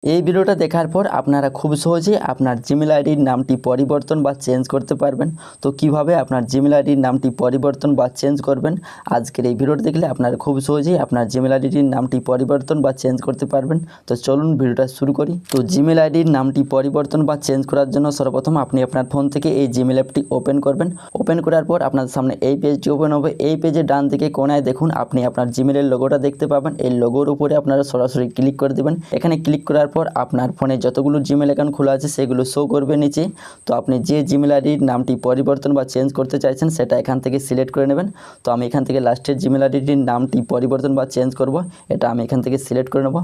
এই ভিডিওটা দেখার পর আপনারা খুব সহজেই আপনার জিমেল আইডির নামটি পরিবর্তন বা চেঞ্জ করতে পারবেন। তো কিভাবে আপনার জিমেল আইডির নামটি পরিবর্তন বা চেঞ্জ করবেন, আজকের এই ভিডিওটা দেখলে আপনারা খুব সহজেই আপনার জিমেল আইডির নামটি পরিবর্তন বা চেঞ্জ করতে পারবেন। তো চলুন ভিডিওটা শুরু করি। তো জিমেল আইডির নামটি পরিবর্তন বা চেঞ্জ করার জন্য সর্বপ্রথম আপনি আপনার ফোন থেকে এই জিমেল অ্যাপটি ওপেন করবেন। ওপেন করার পর আপনাদের সামনে এই পেজটি ওপেন হবে। এই পেজের ডান দিকে কোণায় দেখুন আপনি আপনার জিমেলের লোগোটা দেখতে পাবেন। এই লোগোর উপরে আপনারা সরাসরি ক্লিক করে দেবেন। এখানে ক্লিক করার পর আপনার ফোনে যতগুলো জিমেল অ্যাকাউন্ট খোলা আছে সেগুলো শো করবে নিচে। তো আপনি যে জিমেল আইডির নামটি পরিবর্তন বা চেঞ্জ করতে চাইছেন সেটা এখান থেকে সিলেক্ট করে নেবেন। তো আমি এখান থেকে লাস্টের জিমেল আইডির নামটি পরিবর্তন বা চেঞ্জ করব, এটা আমি এখান থেকে সিলেক্ট করে নেব।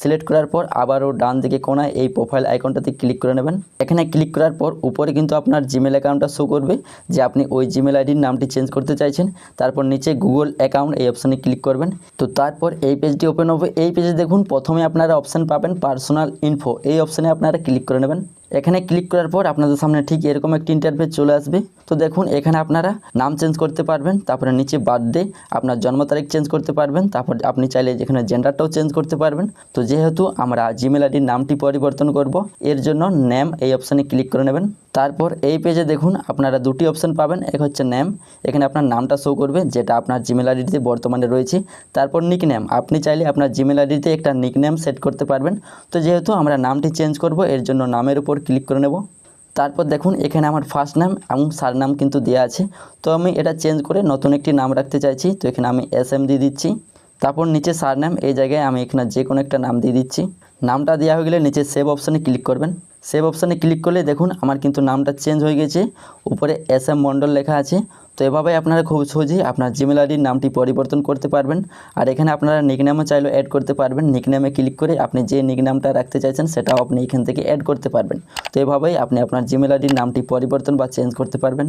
সিলেক্ট করার পর আবারও ডান দিকে কোণায় এই প্রোফাইল আইকনটাতে ক্লিক করে নেবেন। এখানে ক্লিক করার পর উপরে কিন্তু আপনার জিমেল অ্যাকাউন্টটা শো করবে যে আপনি ওই জিমেল আইডির নামটি চেঞ্জ করতে চাইছেন। তারপর নিচে গুগল অ্যাকাউন্ট এই অপশানে ক্লিক করবেন। তো তারপর এই পেজটি ওপেন হবে। এই পেজে দেখুন প্রথমে আপনারা অপশান পাবেন পার্সোনাল ইনফো, এই অপশানে আপনারা ক্লিক করে নেবেন। এখানে ক্লিক করার পর আপনাদের সামনে ঠিক এরকম একটি ইন্টারফেস চলে আসবে। তো দেখুন এখানে আপনারা নাম চেঞ্জ করতে পারবেন, তারপরে নিচে বার্থডে আপনার জন্ম তারিখ চেঞ্জ করতে পারবেন, তারপর আপনি চাইলে যেখানে জেন্ডারটাও চেঞ্জ করতে পারবেন। তো যেহেতু আমরা জিমেল আইডির নামটি পরিবর্তন করব এর জন্য নেম এই অপশানে ক্লিক করে নেবেন। তারপর এই পেজে দেখুন আপনারা দুটি অপশান পাবেন, এক হচ্ছে নেম, এখানে আপনার নামটা শো করবে যেটা আপনার জিমেল আইডিতে বর্তমানে রয়েছে। তারপর নিকনেম, আপনি চাইলে আপনার জিমেল আইডিতে একটা নিকনেম সেট করতে পারবেন। তো যেহেতু আমরা নামটি চেঞ্জ করব এর জন্য নামের উপর ক্লিক করে নেব। তারপর দেখুন এখানে আমার ফার্স্ট নাম এবং সারনাম কিন্তু দেওয়া আছে। তো আমি এটা চেঞ্জ করে নতুন একটি নাম রাখতে চাইছি, তো এখানে আমি SM দিয়ে দিচ্ছি। তারপর নিচে সারনাম, এই জায়গায় আমি এখানে যে কোনো একটা নাম দিয়ে দিচ্ছি। নামটা দেওয়া হয়ে গেলে নিচে সেভ অপশানে ক্লিক করবেন। সেভ অপশানে ক্লিক করলে দেখুন আমার কিন্তু নামটা চেঞ্জ হয়ে গেছে, উপরে SM মণ্ডল লেখা আছে। তো এভাবে আপনারা খুব সহজেই আপনার জিমেল আইডির নামটি পরিবর্তন করতে পারবেন। আর এখানে আপনারা নিকনেমও চাইলেও অ্যাড করতে পারবেন। নিকনেমে ক্লিক করে আপনি যে নিকনেমটা রাখতে চাইছেন সেটাও আপনি এখান থেকে অ্যাড করতে পারবেন। তো এভাবেই আপনি আপনার জিমেল আইডির নামটি পরিবর্তন বা চেঞ্জ করতে পারবেন।